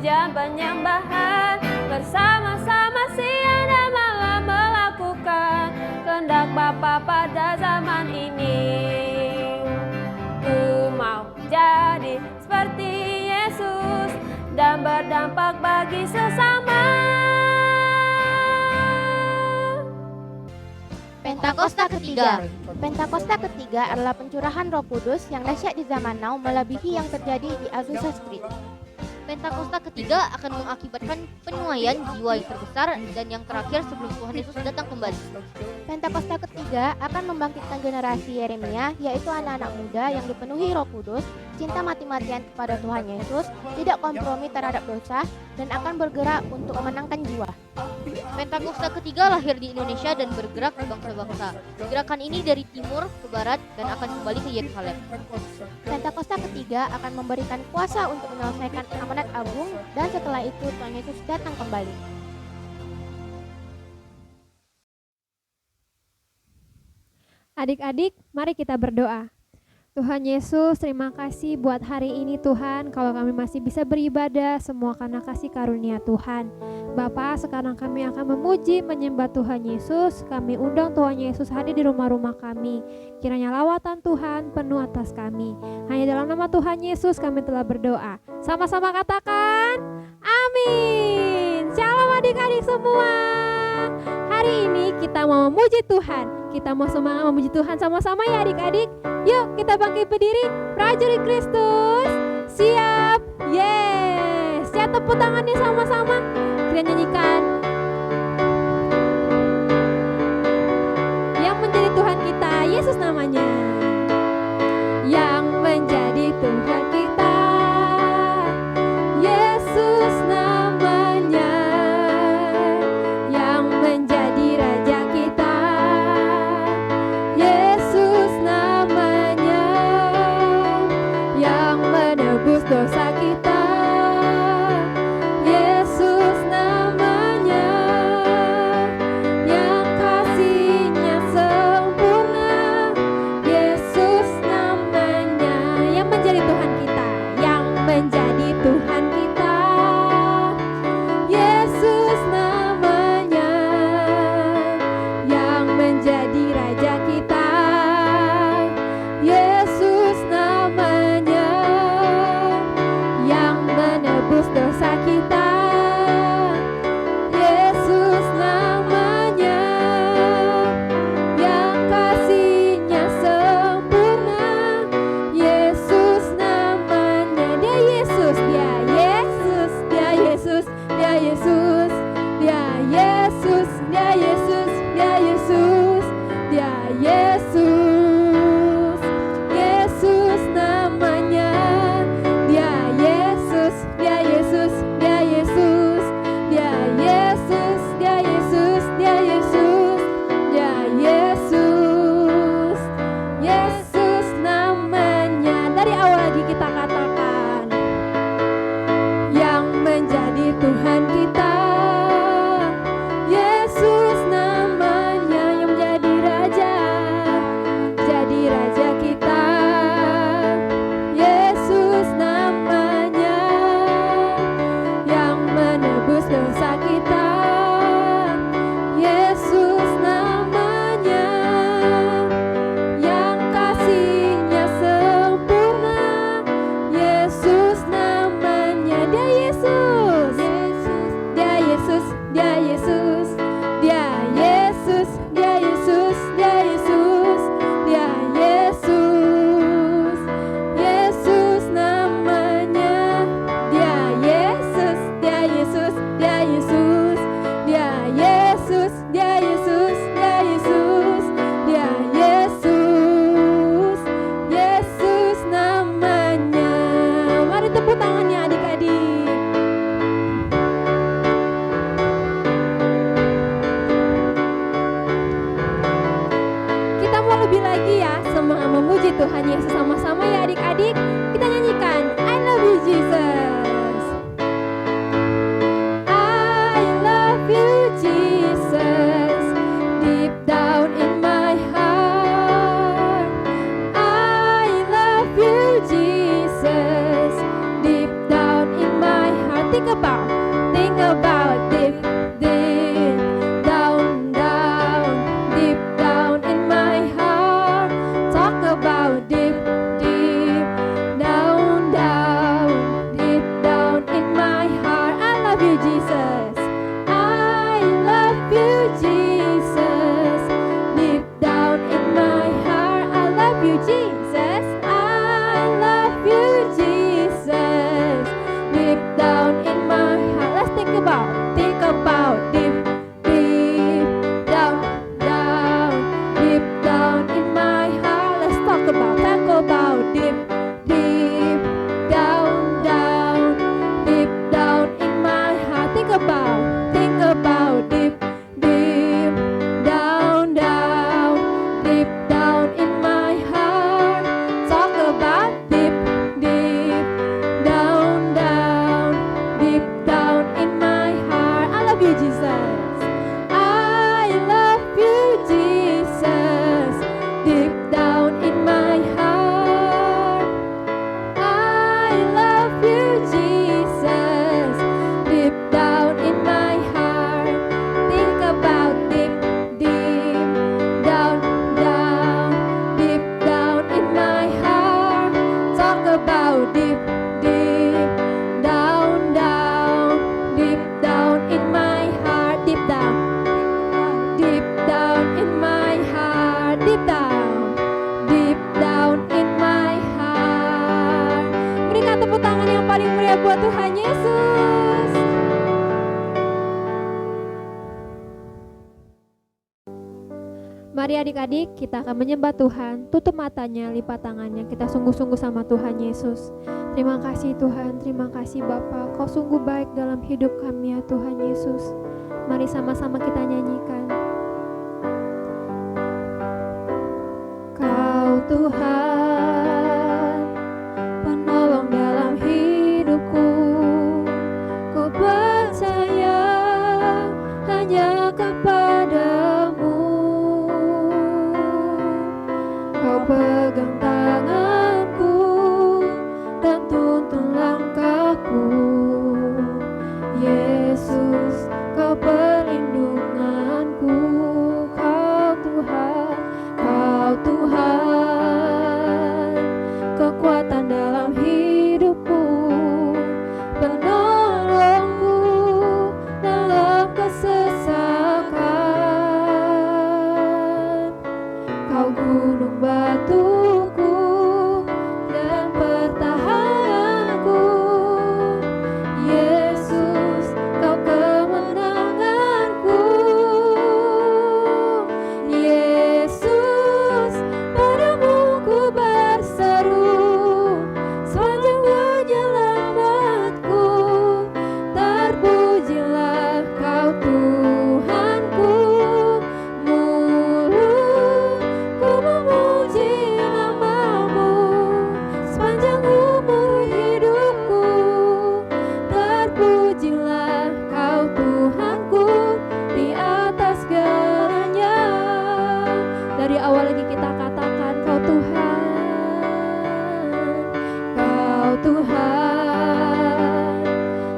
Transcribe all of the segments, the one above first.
puja penyembahan, bersama-sama siang dan malam melakukan kehendak Bapa pada zaman ini. Ku mau jadi seperti Yesus dan berdampak bagi sesama. Pentakosta ketiga. Pentakosta ketiga adalah pencurahan Roh Kudus yang dahsyat di zaman now melebihi yang terjadi di Azusa Street. Pentakosta ketiga akan mengakibatkan penuaian jiwa yang terbesar dan yang terakhir sebelum Tuhan Yesus datang kembali. Pentakosta ketiga akan membangkitkan generasi Yeremia, yaitu anak-anak muda yang dipenuhi Roh Kudus, cinta mati-matian kepada Tuhan Yesus, tidak kompromi terhadap dosa, dan akan bergerak untuk memenangkan jiwa. Pentakosta ketiga lahir di Indonesia dan bergerak di bangsa-bangsa. Gerakan ini dari timur ke barat dan akan kembali ke Yerusalem. Pentakosta ketiga akan memberikan kuasa untuk menyelesaikan amanat agung, dan setelah itu Tuhan Yesus datang kembali. Adik-adik, mari kita berdoa. Tuhan Yesus, terima kasih buat hari ini Tuhan, kalau kami masih bisa beribadah, semua karena kasih karunia Tuhan. Bapa, sekarang kami akan memuji, menyembah Tuhan Yesus. Kami undang Tuhan Yesus hadir di rumah-rumah kami. Kiranya lawatan Tuhan penuh atas kami. Hanya dalam nama Tuhan Yesus kami telah berdoa. Sama-sama katakan, amin. Shalom adik-adik semua. Hari ini kita mau memuji Tuhan. Kita mau semangat memuji Tuhan sama-sama ya adik-adik. Yuk kita bangkit berdiri. Prajurit Kristus, siap. Yes. Siap, tepuk tangannya sama-sama. Kita nyanyikan yang menjadi Tuhan kita, Yesus namanya. Yang menjadi Tuhan kita, Yesus namanya. Yang menjadi Raja kita, Yesus namanya. Yang menebus dosa kita, Yesus namanya. Yang kasih-Nya sempurna, Yesus namanya. Yang menjadi Tuhan kita, yang menjadi Tuhan kita, Yesus namanya. Yang menjadi Raja kita, Yesus namanya. Yang menebus dosa kita, Yesus namanya. Yang kasih-Nya sempurna, Yesus namanya. Dia Yesus, dia Yesus, dia Yesus, dia Yesus, dia Yesus, dia Yesus, dia Yesus, dia Yesus. Yesus namanya. Dia Yesus, dia Yesus, dia Yesus, dia Yesus, dia Yesus, dia Yesus, dia Yesus. Yesus namanya. Dari awal lagi kita katakan, yang menjadi Tuhan kita, Yesus namanya. Yang menjadi Raja, jadi Raja kita, Yesus namanya. Yang menebus dosa kita, Yesus namanya. Yang kasih-Nya sempurna, Yesus namanya. Dia Yesus, Think about deep, deep down, down, deep down in my heart. Talk about deep, deep down, down, deep down in my heart. I love you, Jesus. I love you, Jesus. Deep down in my heart, I love you, Jesus. I love you, Jesus. Deep down in my heart. Let's think about deep, deep down, down, deep down in my heart. Let's talk about deep, deep down, down, deep down in my heart. Think about deep, deep down, down, deep down in my heart. Talk about deep, deep down, down, deep down in my heart. I love you, Jesus. I love you, Jesus. Deep down in my heart. I love you, Jesus. Deep down in my heart. Think about deep, deep down, down, deep down in my heart. Talk about deep, deep down, down, deep down in my heart. Deep down in my heart. Deep down in my heart. Berikan tepuk tangan yang paling meriah buat Tuhan Yesus. Mari adik-adik, kita akan menyembah Tuhan. Tutup matanya, lipat tangannya. Kita sungguh-sungguh sama Tuhan Yesus. Terima kasih Tuhan, terima kasih Bapa. Kau sungguh baik dalam hidup kami ya Tuhan Yesus. Mari sama-sama kita nyanyikan. Kau Tuhan, penolong dalam hidupku. Ku percaya hanya kepadamu. Kau pegang tanganku dan tuntun langkahku. Yesus, Kau perlindunganku. Kau Tuhan, kekuatan dalam hidupku, penolongku dalam kesesakan. Kau gunung batuku dan pertahananku. Yesus, Kau kemenanganku. Yesus, padamu ku berseru sepanjang penyelamatku. Terpujilah Kau Tuhanku, mulutku memuji namamu sepanjang umur hidupku. Terpujilah Kau Tuhanku di atas segalanya. Dari awal lagi kita katakan Kau Tuhan,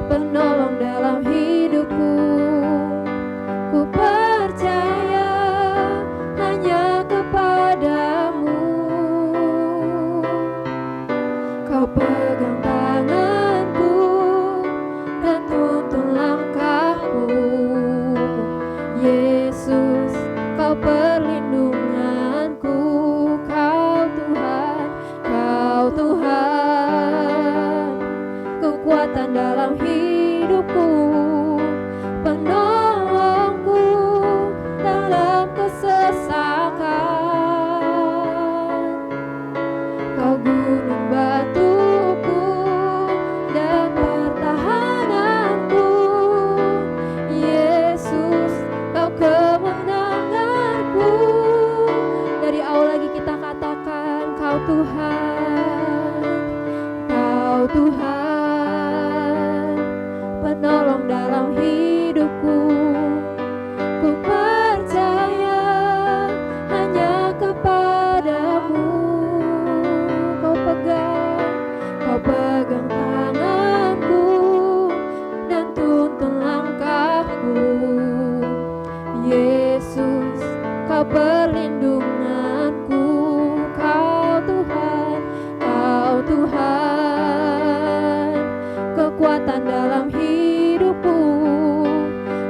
penolong dalam hidupku. Ku percaya hanya kepadamu. Kau pegang tanganku dan tuntun langkahku. Yesus, Kau perlindunganku. Kau Tuhan, kekuatan dalam hidupku, penolongku dalam kesesakan. Kau gunung batuku dan pertahananku. Yesus, Kau kemenanganku. Dari awal lagi kita katakan Kau Tuhan, penolong dalam hidupku. Ku percaya kekuatan dalam hidupku,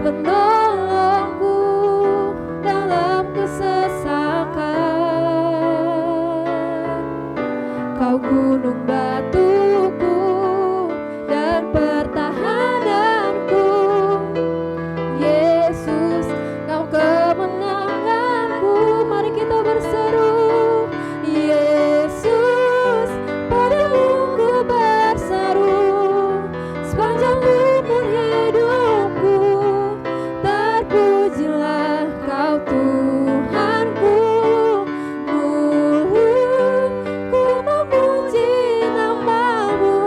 penolongku dalam kesesakan. Kau gunung batuku dan pertahananku, Yesus, Kau kemenanganku. Mari kita berseru, Yesus, padamu ku berseru sepanjang umur hidupku. Terpujilah Kau Tuhanku, mulutku memuji nama-Mu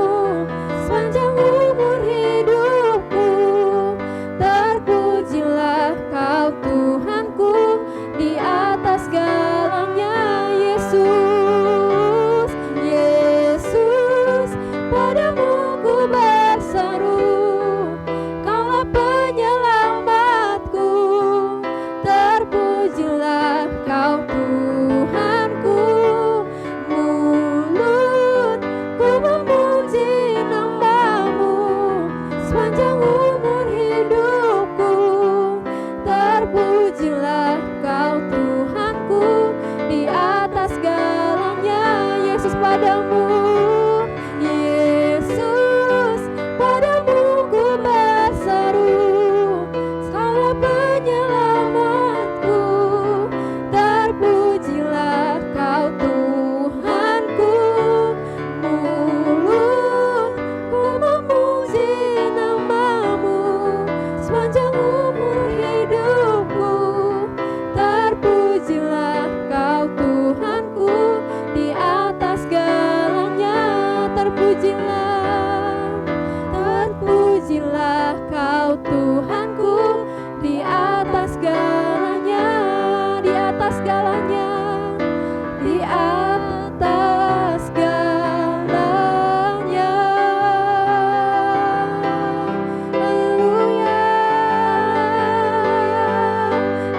sepanjang umur hidupku. Terpujilah Kau Tuhanku di atas segalanya. Yesus, Yesus, padamu ku berseru, Kaulah penyelamatku. Terpujilah Kau Tuhanku, mulutku memuji nama-Mu sepanjang umur hidupku. Terpujilah Kau Tuhanku di atas segalanya. Yesus, padamu, Yesus, padamu ku berseru, Kaulah penyelamatku. Terpujilah Kau Tuhanku, mulutku memuji nama-Mu sepanjang umur hidupku. Terpujilah Kau Tuhanku di atas segalanya. Terpujilah Kau Tuhanku di atas segalanya, di atas segalanya, di atas segalanya. Haleluya.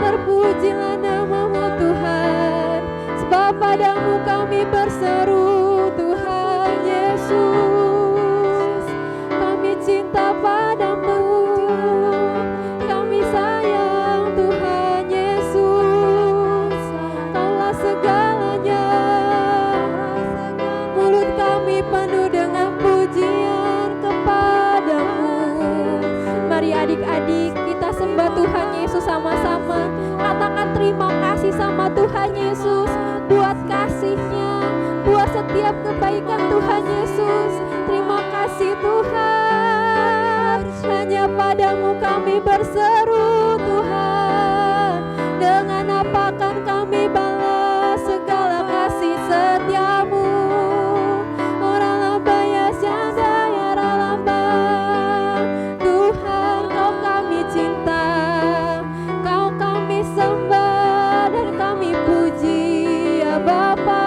Terpujilah nama-Mu Tuhan, sebab padamu kami berseru, Tuhan Yesus. Kami cinta padamu, kami sayang Tuhan Yesus. Kaulah segalanya, mulut kami penuh dengan pujian kepadamu. Mari adik-adik kita sembah Tuhan Yesus sama-sama. Katakan terima kasih sama Tuhan Yesus buat kasih-Nya, buat setiap kebaikan Tuhan Yesus. Terima kasih Tuhan, hanya padamu kami berseru Tuhan. Dengan apa akan kami balas segala kasih setia-Mu? Ora lamba ya syanda ya ralamba. Tuhan, Kau kami cinta, Kau kami sembah dan kami puji ya Bapa.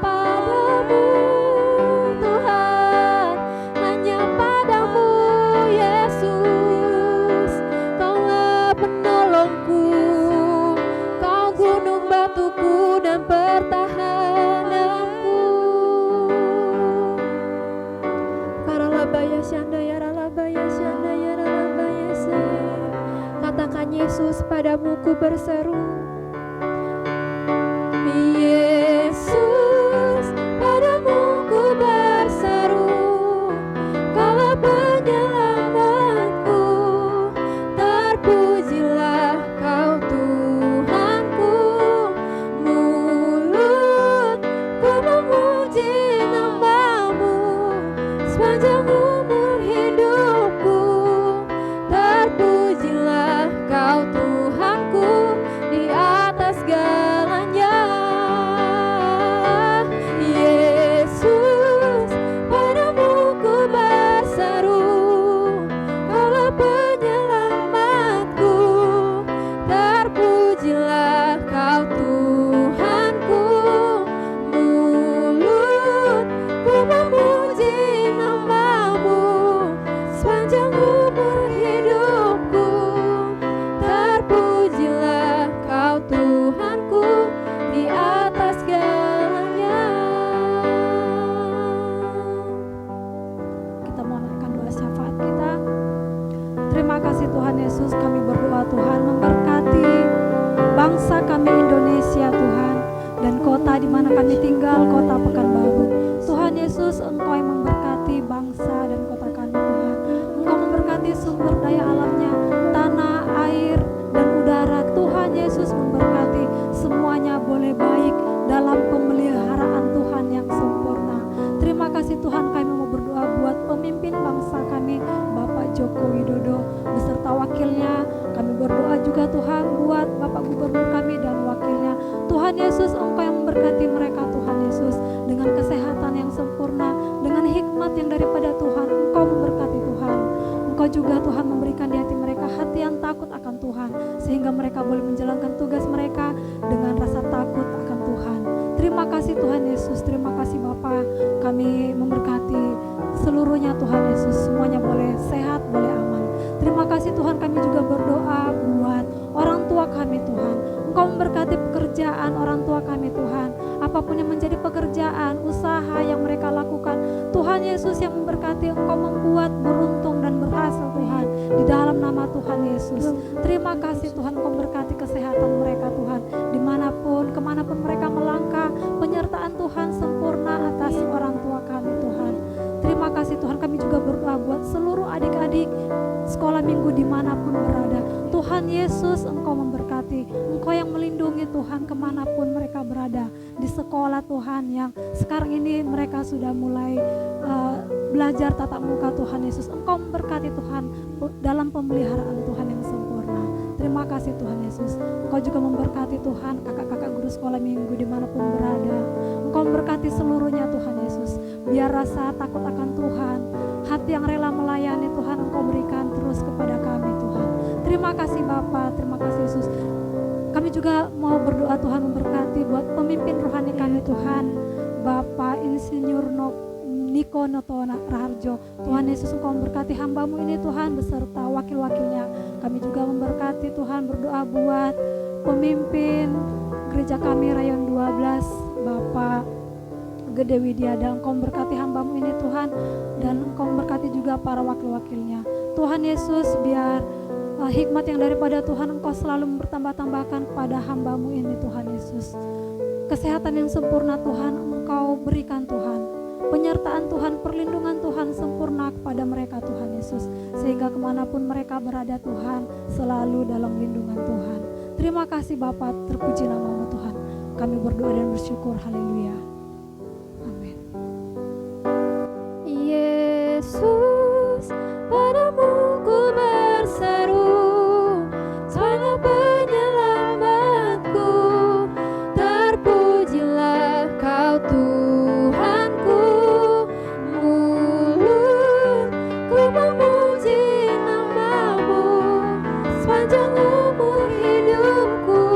Padamu Tuhan, hanya padamu Yesus. Kaulah penolongku, Kau gunung batuku dan pertahananku. Karalabaya syanda ya ralabaya syanda ya ralabaya syanda. Katakan Yesus, padamu ku berseru. Yesus, padamu ku berseru, Kaulah penyelamatku. Terpujilah Kau Tuhanku, mulutku memuji nama-Mu sepanjang umur hidupku. Terpujilah Kau Tuhanku di syafaat kita. Terima kasih Tuhan Yesus, kami berdoa Tuhan memberkati bangsa kami Indonesia Tuhan, dan kota di mana kami tinggal, kota Pekanbaru. Tuhan Yesus, Engkau yang memberkati bangsa dan kota kami Tuhan. Engkau memberkati sumber daya alamnya, tanah, air, dan udara. Tuhan Yesus memberkati semuanya boleh baik dalam pemeliharaan Tuhan yang sempurna. Terima kasih Tuhan, kami mau berdoa buat pemimpin bangsa kami, Bapak Joko Widodo beserta wakilnya. Kami berdoa juga Tuhan buat Bapak Gubernur kami dan wakilnya. Tuhan Yesus, Engkau yang memberkati mereka Tuhan Yesus dengan kesehatan yang sempurna, dengan hikmat yang daripada Tuhan. Engkau memberkati Tuhan. Engkau juga Tuhan memberikan di hati mereka hati yang takut akan Tuhan, sehingga mereka boleh menjalankan tugas mereka dengan rasa takut akan Tuhan. Terima kasih Tuhan Yesus, terima kasih Bapa. Kami memberkati seluruhnya Tuhan Yesus, semuanya boleh sehat, boleh aman. Terima kasih Tuhan, kami juga berdoa buat orang tua kami Tuhan. Engkau memberkati pekerjaan orang tua kami Tuhan. Apapun yang menjadi pekerjaan, usaha yang mereka lakukan, Tuhan Yesus yang memberkati. Engkau membuat beruntung dan berhasil Tuhan, di dalam nama Tuhan Yesus. Terima kasih Tuhan, Engkau memberkati kesehatan mereka Tuhan, dimanapun, kemanapun mereka melangkah, penyertaan Tuhan sempurna atas orang tua kami Tuhan. Terima kasih Tuhan, kami juga berdoa buat seluruh adik-adik sekolah minggu dimanapun berada. Tuhan Yesus, Engkau memberkati, Engkau yang melindungi Tuhan kemanapun mereka berada. Di sekolah Tuhan yang sekarang ini mereka sudah mulai belajar tatap muka Tuhan Yesus. Engkau memberkati Tuhan dalam pemeliharaan Tuhan yang sempurna. Terima kasih Tuhan Yesus. Engkau juga memberkati Tuhan kakak-kakak guru sekolah minggu dimanapun berada. Engkau memberkati seluruhnya Tuhan Yesus. Biar rasa takut akan Tuhan, hati yang rela melayani Tuhan, Engkau berikan terus kepada kami Tuhan. Terima kasih Bapa, terima kasih Yesus. Kami juga mau berdoa Tuhan memberkati buat pemimpin rohani kami Tuhan, Bapak Insinyur Niko Noto Raharjo. Tuhan Yesus, Engkau memberkati hamba-Mu ini Tuhan beserta wakil-wakilnya. Kami juga memberkati Tuhan, berdoa buat pemimpin gereja kami Rayon 12, Bapak Gede Widiada. Engkau memberkati hamba-Mu ini Tuhan, dan Engkau memberkati juga para wakil-wakilnya. Tuhan Yesus, biar hikmat yang daripada Tuhan Engkau selalu bertambah-tambahkan kepada hamba-Mu ini Tuhan Yesus. Kesehatan yang sempurna Tuhan Engkau berikan Tuhan. Penyertaan Tuhan, perlindungan Tuhan sempurna kepada mereka Tuhan Yesus. Sehingga kemanapun mereka berada Tuhan, selalu dalam lindungan Tuhan. Terima kasih Bapa, terpuji nama-Mu Tuhan. Kami berdoa dan bersyukur, haleluya. Amin. Yesus, padamu ku berseru, Sang penyelamatku. Terpujilah Kau Tuhanku, mulutku memuji nama-Mu sepanjang umur hidupku.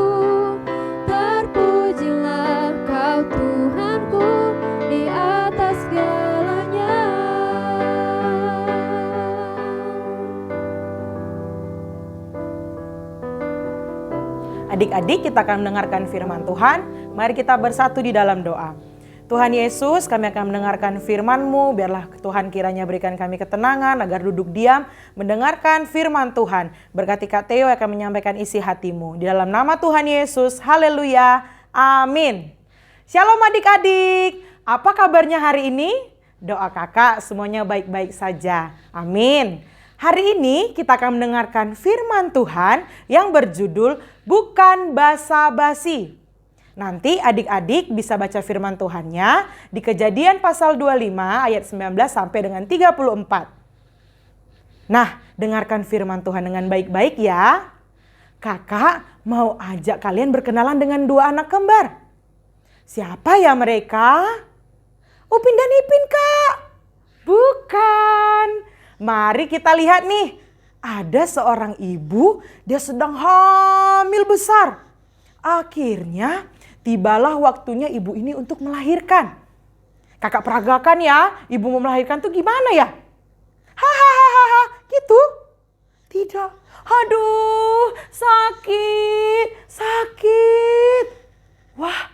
Terpujilah Kau Tuhanku di atas segalanya. Adik-adik, kita akan mendengarkan firman Tuhan. Mari kita bersatu di dalam doa. Tuhan Yesus, kami akan mendengarkan firman-Mu. Biarlah Tuhan kiranya berikan kami ketenangan agar duduk diam mendengarkan firman Tuhan. Berkati Kak Theo yang akan menyampaikan isi hati-Mu. Di dalam nama Tuhan Yesus, haleluya, amin. Shalom adik-adik, apa kabarnya hari ini? Doa kakak semuanya baik-baik saja, amin. Hari ini kita akan mendengarkan firman Tuhan yang berjudul Bukan Basa-basi. Nanti adik-adik bisa baca firman Tuhannya di Kejadian pasal 25 ayat 19 sampai dengan 34. Nah, dengarkan firman Tuhan dengan baik-baik ya. Kakak mau ajak kalian berkenalan dengan dua anak kembar. Siapa ya mereka? Upin dan Ipin, Kak. Bukan. Mari kita lihat nih. Ada seorang ibu, dia sedang hamil besar. Akhirnya tibalah waktunya ibu ini untuk melahirkan. Kakak peragakan ya, ibu mau melahirkan tuh gimana ya? Hahaha, gitu? Tidak. Aduh, sakit. Wah,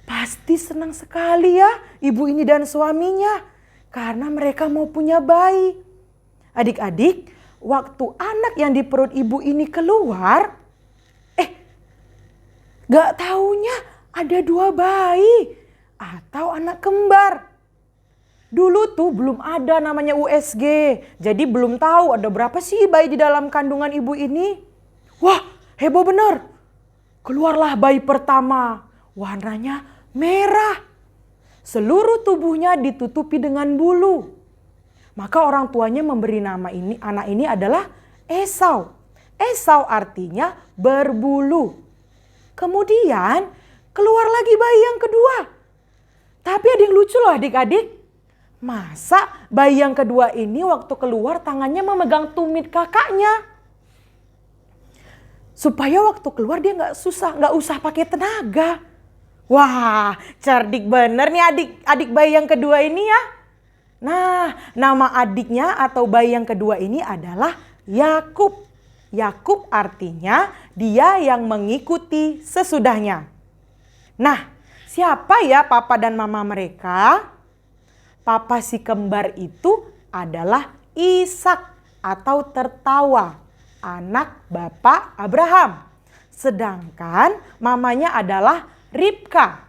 pasti senang sekali ya ibu ini dan suaminya. Karena mereka mau punya bayi. Adik-adik, waktu anak yang di perut ibu ini keluar, gak taunya ada 2 bayi atau anak kembar. Dulu tuh belum ada namanya USG, jadi belum tahu ada berapa sih bayi di dalam kandungan ibu ini. Wah, heboh bener. Keluarlah bayi pertama, warnanya merah. Seluruh tubuhnya ditutupi dengan bulu. Maka orang tuanya memberi nama anak ini adalah Esau. Esau artinya berbulu. Kemudian keluar lagi bayi yang kedua. Tapi ada yang lucu loh adik-adik. Masa bayi yang kedua ini waktu keluar tangannya memegang tumit kakaknya. Supaya waktu keluar dia nggak usah pakai tenaga. Wah, cerdik bener nih adik bayi yang kedua ini ya. Nah, nama adiknya atau bayi yang kedua ini adalah Yakub. Yakub artinya dia yang mengikuti sesudahnya. Nah, siapa ya papa dan mama mereka? Papa si kembar itu adalah Ishak atau tertawa, anak bapak Abraham. Sedangkan mamanya adalah Ribka.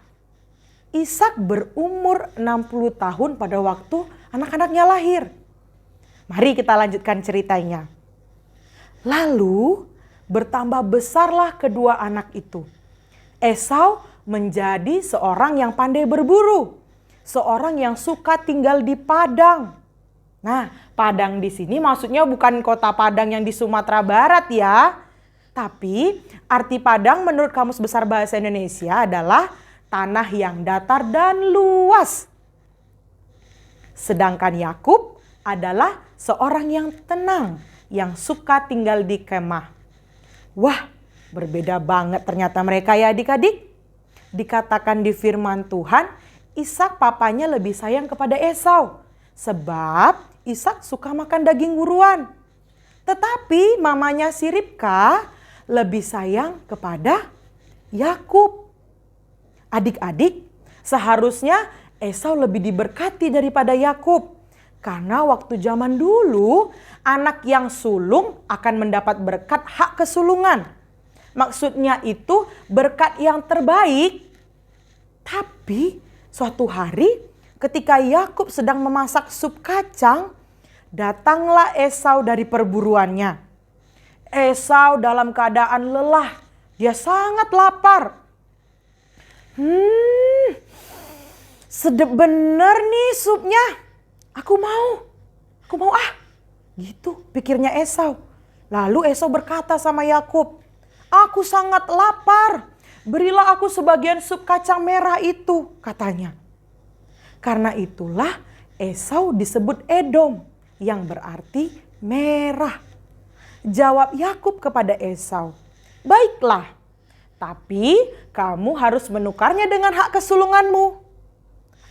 Ishak berumur 60 tahun pada waktu anak-anaknya lahir. Mari kita lanjutkan ceritanya. Lalu bertambah besarlah kedua anak itu. Esau menjadi seorang yang pandai berburu, seorang yang suka tinggal di padang. Nah, padang di sini maksudnya bukan kota Padang yang di Sumatera Barat ya. Tapi arti padang menurut Kamus Besar Bahasa Indonesia adalah tanah yang datar dan luas. Sedangkan Yakub adalah seorang yang tenang, yang suka tinggal di kemah. Wah, berbeda banget ternyata mereka ya adik-adik. Dikatakan di firman Tuhan, Ishak papanya lebih sayang kepada Esau. Sebab Ishak suka makan daging buruan. Tetapi mamanya si Ribka lebih sayang kepada Yakub. Adik-adik, seharusnya Esau lebih diberkati daripada Yakub. Karena waktu zaman dulu, anak yang sulung akan mendapat berkat hak kesulungan. Maksudnya itu berkat yang terbaik. Tapi suatu hari ketika Yakub sedang memasak sup kacang, datanglah Esau dari perburuannya. Esau dalam keadaan lelah, dia sangat lapar. Sedap bener nih supnya. Aku mau gitu pikirnya Esau. Lalu Esau berkata sama Yakub, aku sangat lapar. Berilah aku sebagian sup kacang merah itu, katanya. Karena itulah Esau disebut Edom, yang berarti merah. Jawab Yakub kepada Esau, baiklah, tapi kamu harus menukarnya dengan hak kesulunganmu.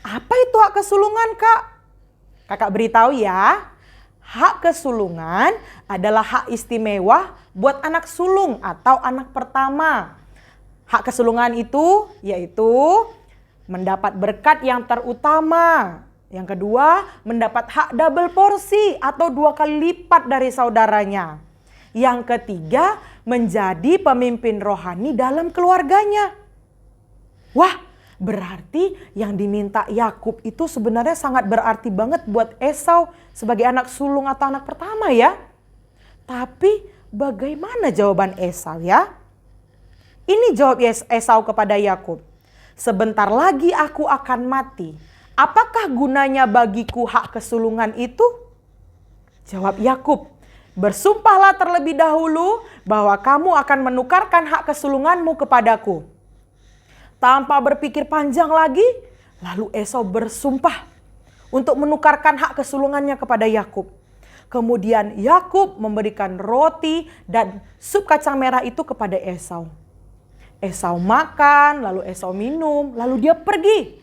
Apa itu hak kesulungan, Kak? Kakak beritahu ya, hak kesulungan adalah hak istimewa buat anak sulung atau anak pertama. Hak kesulungan itu yaitu mendapat berkat yang terutama. Yang kedua, mendapat hak double porsi atau 2 kali lipat dari saudaranya. Yang ketiga, menjadi pemimpin rohani dalam keluarganya. Wah, berarti yang diminta Yakub itu sebenarnya sangat berarti banget buat Esau sebagai anak sulung atau anak pertama ya. Tapi bagaimana jawaban Esau ya? Ini jawab Esau kepada Yakub. Sebentar lagi aku akan mati. Apakah gunanya bagiku hak kesulungan itu? Jawab Yakub, bersumpahlah terlebih dahulu bahwa kamu akan menukarkan hak kesulunganmu kepadaku. Tanpa berpikir panjang lagi, lalu Esau bersumpah untuk menukarkan hak kesulungannya kepada Yakub. Kemudian Yakub memberikan roti dan sup kacang merah itu kepada Esau. Esau makan, lalu Esau minum, lalu dia pergi.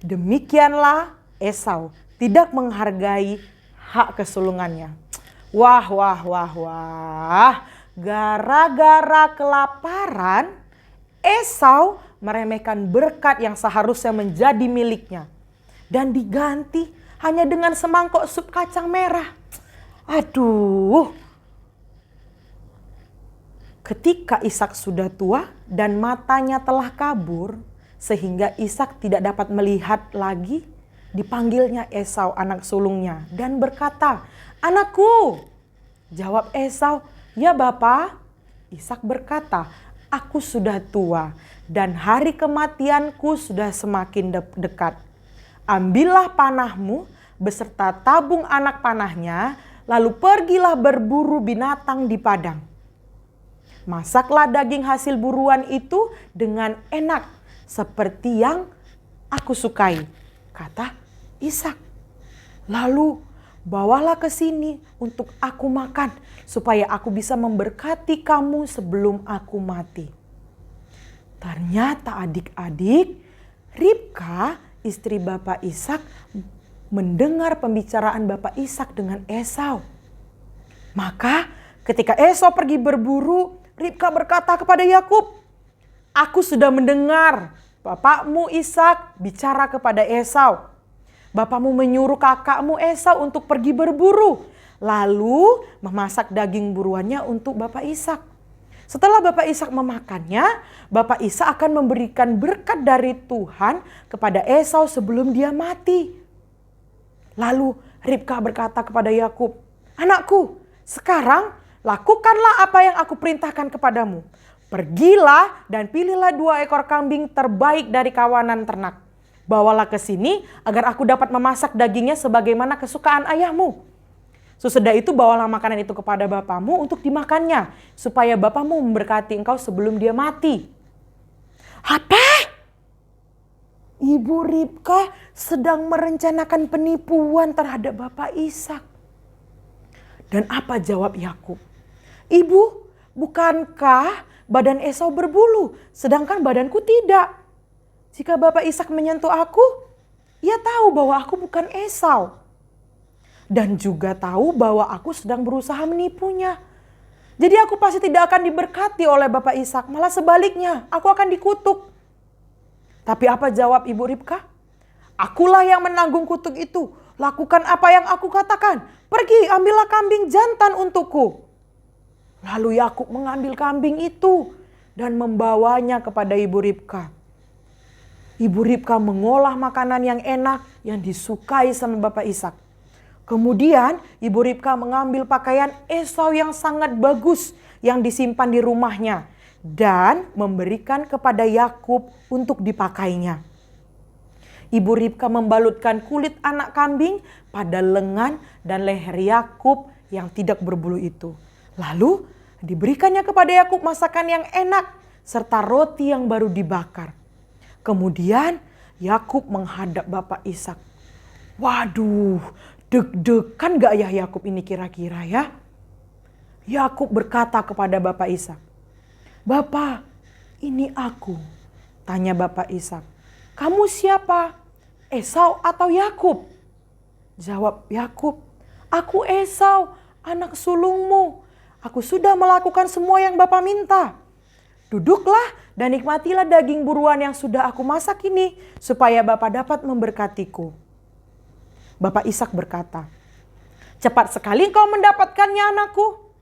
Demikianlah Esau tidak menghargai hak kesulungannya. Wah. Gara-gara kelaparan, Esau meremehkan berkat yang seharusnya menjadi miliknya. Dan diganti hanya dengan semangkok sup kacang merah. Aduh. Ketika Ishak sudah tua dan matanya telah kabur, sehingga Ishak tidak dapat melihat lagi, dipanggilnya Esau anak sulungnya dan berkata, "Anakku." Jawab Esau, "Ya Bapa." Ishak berkata, "Aku sudah tua dan hari kematianku sudah semakin dekat. Ambillah panahmu beserta tabung anak panahnya, lalu pergilah berburu binatang di padang. Masaklah daging hasil buruan itu dengan enak seperti yang aku sukai," kata Ishak. "Lalu bawalah ke sini untuk aku makan supaya aku bisa memberkati kamu sebelum aku mati." Ternyata adik-adik, Ribka istri Bapak Ishak mendengar pembicaraan Bapak Ishak dengan Esau. Maka ketika Esau pergi berburu, Ribka berkata kepada Yakub, "Aku sudah mendengar bapakmu Ishak bicara kepada Esau. Bapakmu menyuruh kakakmu Esau untuk pergi berburu, lalu memasak daging buruannya untuk Bapak Ishak. Setelah Bapak Ishak memakannya, Bapak Ishak akan memberikan berkat dari Tuhan kepada Esau sebelum dia mati." Lalu Ribka berkata kepada Yakub, "Anakku, sekarang lakukanlah apa yang aku perintahkan kepadamu. Pergilah dan pilihlah 2 ekor kambing terbaik dari kawanan ternak. Bawalah ke sini agar aku dapat memasak dagingnya sebagaimana kesukaan ayahmu. Sesudah itu bawalah makanan itu kepada bapamu untuk dimakannya, supaya bapamu memberkati engkau sebelum dia mati." Apa? Ibu Ribka sedang merencanakan penipuan terhadap Bapak Ishak. Dan apa jawab Yakub? "Ibu, bukankah badan Esau berbulu, sedangkan badanku tidak? Jika Bapak Ishak menyentuh aku, ia tahu bahwa aku bukan Esau. Dan juga tahu bahwa aku sedang berusaha menipunya. Jadi aku pasti tidak akan diberkati oleh Bapak Ishak, malah sebaliknya, aku akan dikutuk." Tapi apa jawab Ibu Ribka? "Akulah yang menanggung kutuk itu. Lakukan apa yang aku katakan. Pergi, ambillah kambing jantan untukku." Lalu Yakub mengambil kambing itu dan membawanya kepada Ibu Ribka. Ibu Ribka mengolah makanan yang enak yang disukai sama Bapak Ishak. Kemudian Ibu Ribka mengambil pakaian Esau yang sangat bagus yang disimpan di rumahnya dan memberikan kepada Yakub untuk dipakainya. Ibu Ribka membalutkan kulit anak kambing pada lengan dan leher Yakub yang tidak berbulu itu. Lalu diberikannya kepada Yakub masakan yang enak serta roti yang baru dibakar. Kemudian Yakub menghadap Bapak Ishak. Waduh, deg-degan gak ya Yakub ini kira-kira ya? Yakub berkata kepada Bapak Ishak, "Bapak, ini aku." Tanya Bapak Ishak, "Kamu siapa? Esau atau Yakub?" Jawab Yakub, "Aku Esau, anak sulungmu. Aku sudah melakukan semua yang Bapak minta. Duduklah dan nikmatilah daging buruan yang sudah aku masak ini, supaya Bapak dapat memberkatiku." Bapak Ishak berkata, "Cepat sekali kau mendapatkannya, anakku."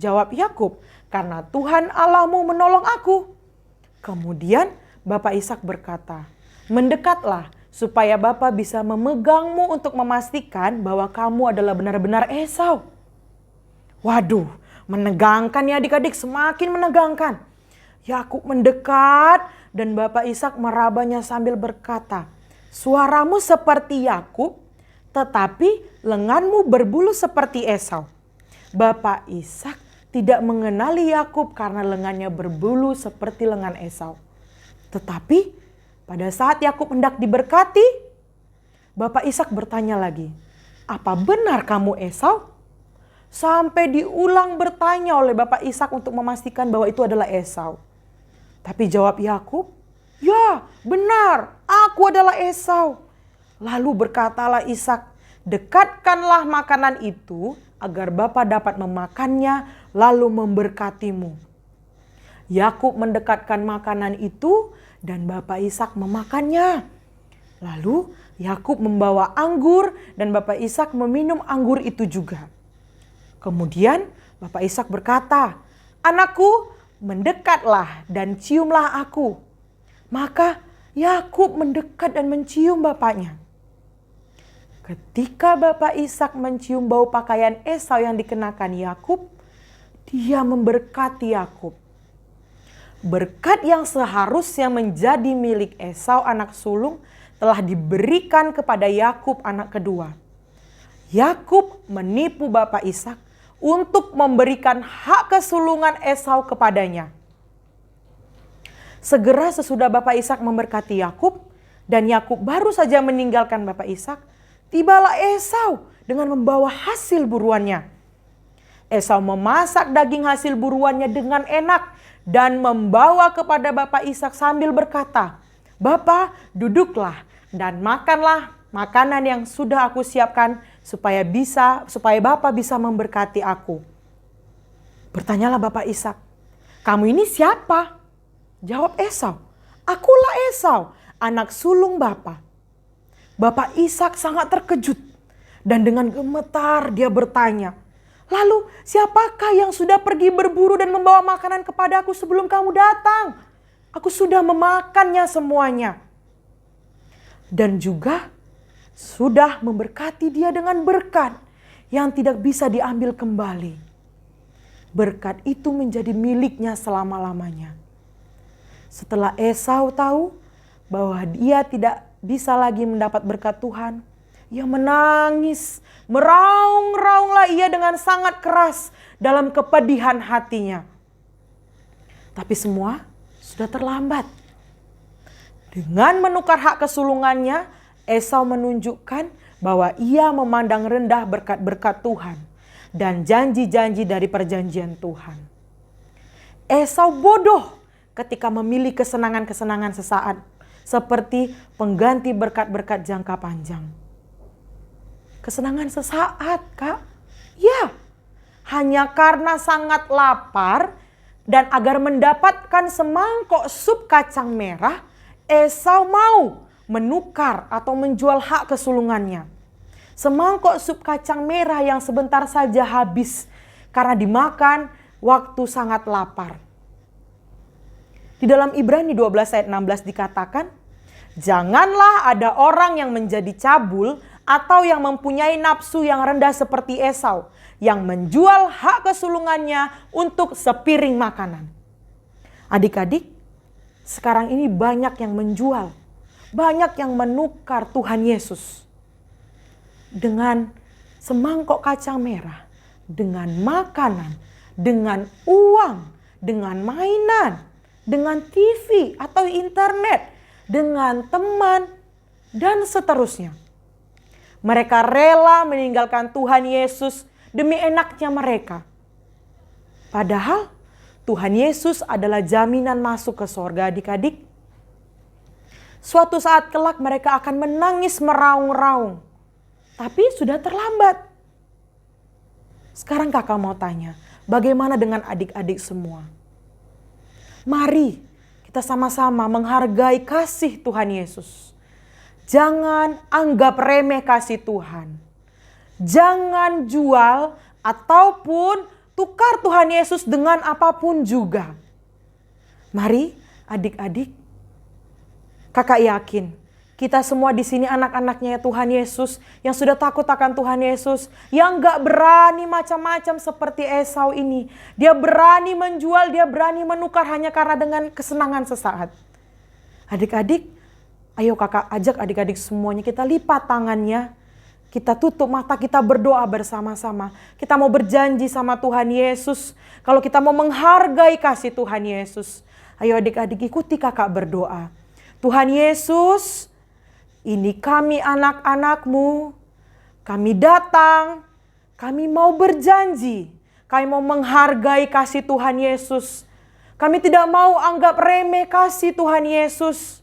Jawab Yakub, "Karena Tuhan Allahmu menolong aku." Kemudian Bapak Ishak berkata, "Mendekatlah supaya Bapak bisa memegangmu untuk memastikan bahwa kamu adalah benar-benar Esau." Waduh, menegangkan ya adik-adik, semakin menegangkan. Yakub mendekat dan Bapak Ishak merabanya sambil berkata, "Suaramu seperti Yakub, tetapi lenganmu berbulu seperti Esau." Bapak Ishak tidak mengenali Yakub karena lengannya berbulu seperti lengan Esau. Tetapi pada saat Yakub hendak diberkati, Bapak Ishak bertanya lagi, "Apa benar kamu Esau?" Sampai diulang bertanya oleh Bapak Ishak untuk memastikan bahwa itu adalah Esau. Tapi jawab Yakub, "Ya, benar, aku adalah Esau." Lalu berkatalah Ishak, "Dekatkanlah makanan itu agar Bapa dapat memakannya lalu memberkatimu." Yakub mendekatkan makanan itu dan Bapak Ishak memakannya. Lalu Yakub membawa anggur dan Bapak Ishak meminum anggur itu juga. Kemudian Bapak Ishak berkata, "Anakku, mendekatlah dan ciumlah aku." Maka Yakub mendekat dan mencium bapaknya. Ketika Bapak Ishak mencium bau pakaian Esau yang dikenakan Yakub, dia memberkati Yakub. Berkat yang seharusnya menjadi milik Esau anak sulung telah diberikan kepada Yakub anak kedua. Yakub menipu Bapak Ishak untuk memberikan hak kesulungan Esau kepadanya. Segera sesudah Bapak Ishak memberkati Yakub dan Yakub baru saja meninggalkan Bapak Ishak, tibalah Esau dengan membawa hasil buruannya. Esau memasak daging hasil buruannya dengan enak dan membawa kepada Bapak Ishak sambil berkata, "Bapak, duduklah dan makanlah makanan yang sudah aku siapkan supaya Bapak bisa memberkati aku." Bertanyalah Bapak Ishak, "Kamu ini siapa?" Jawab Esau, "Akulah Esau, anak sulung Bapak." Bapak Ishak sangat terkejut dan dengan gemetar dia bertanya, "Lalu siapakah yang sudah pergi berburu dan membawa makanan kepadaku sebelum kamu datang? Aku sudah memakannya semuanya." Dan juga sudah memberkati dia dengan berkat yang tidak bisa diambil kembali. Berkat itu menjadi miliknya selama-lamanya. Setelah Esau tahu bahwa dia tidak bisa lagi mendapat berkat Tuhan, ia menangis, meraung-raunglah ia dengan sangat keras dalam kepedihan hatinya. Tapi semua sudah terlambat. Dengan menukar hak kesulungannya, Esau menunjukkan bahwa ia memandang rendah berkat-berkat Tuhan dan janji-janji dari perjanjian Tuhan. Esau bodoh ketika memilih kesenangan-kesenangan sesaat seperti pengganti berkat-berkat jangka panjang. Kesenangan sesaat, Kak? Ya, hanya karena sangat lapar dan agar mendapatkan semangkok sup kacang merah, Esau mau menukar atau menjual hak kesulungannya. Semangkok sup kacang merah yang sebentar saja habis karena dimakan waktu sangat lapar. Di dalam Ibrani 12 ayat 16 dikatakan, "Janganlah ada orang yang menjadi cabul atau yang mempunyai nafsu yang rendah seperti Esau, yang menjual hak kesulungannya untuk sepiring makanan." Adik-adik, sekarang ini banyak yang menjual, banyak yang menukar Tuhan Yesus dengan semangkok kacang merah, dengan makanan, dengan uang, dengan mainan, dengan TV atau internet, dengan teman, dan seterusnya. Mereka rela meninggalkan Tuhan Yesus demi enaknya mereka. Padahal Tuhan Yesus adalah jaminan masuk ke sorga, adik-adik. Suatu saat kelak mereka akan menangis meraung-raung. Tapi sudah terlambat. Sekarang kakak mau tanya, bagaimana dengan adik-adik semua? Mari kita sama-sama menghargai kasih Tuhan Yesus. Jangan anggap remeh kasih Tuhan. Jangan jual ataupun tukar Tuhan Yesus dengan apapun juga. Mari adik-adik, kakak yakin kita semua di sini anak-anaknya Tuhan Yesus yang sudah takut akan Tuhan Yesus, yang gak berani macam-macam seperti Esau ini. Dia berani menjual, dia berani menukar hanya karena dengan kesenangan sesaat. Adik-adik, ayo kakak ajak adik-adik semuanya, kita lipat tangannya, kita tutup mata, kita berdoa bersama-sama. Kita mau berjanji sama Tuhan Yesus, kalau kita mau menghargai kasih Tuhan Yesus. Ayo adik-adik ikuti kakak berdoa. Tuhan Yesus, ini kami anak-anak-Mu, kami datang, kami mau berjanji, kami mau menghargai kasih Tuhan Yesus. Kami tidak mau anggap remeh kasih Tuhan Yesus.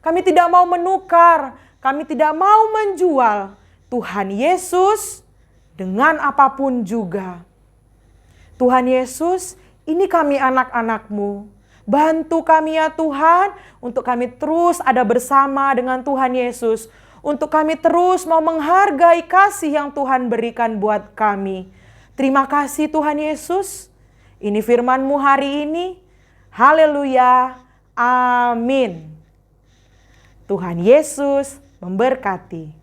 Kami tidak mau menukar, kami tidak mau menjual Tuhan Yesus dengan apapun juga. Tuhan Yesus, ini kami anak-anak-Mu. Bantu kami ya Tuhan, untuk kami terus ada bersama dengan Tuhan Yesus. Untuk kami terus mau menghargai kasih yang Tuhan berikan buat kami. Terima kasih Tuhan Yesus. Ini firman-Mu hari ini. Haleluya. Amin. Tuhan Yesus memberkati.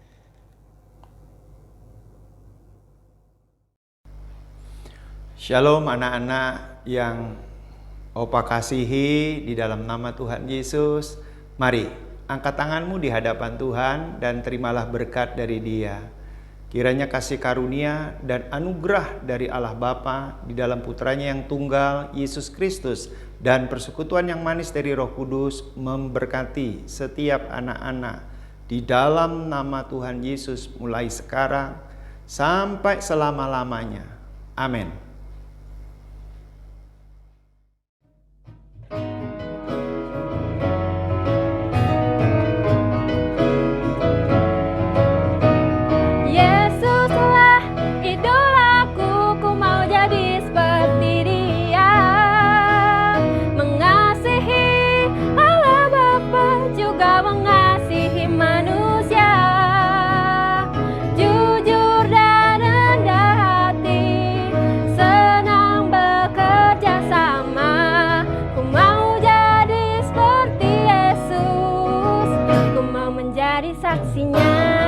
Shalom anak-anak yang Opa kasihi di dalam nama Tuhan Yesus. Mari angkat tanganmu di hadapan Tuhan dan terimalah berkat dari Dia. Kiranya kasih karunia dan anugerah dari Allah Bapa di dalam putranya yang tunggal, Yesus Kristus, dan persekutuan yang manis dari Roh Kudus memberkati setiap anak-anak di dalam nama Tuhan Yesus mulai sekarang sampai selama-lamanya. Amin. Saksinya.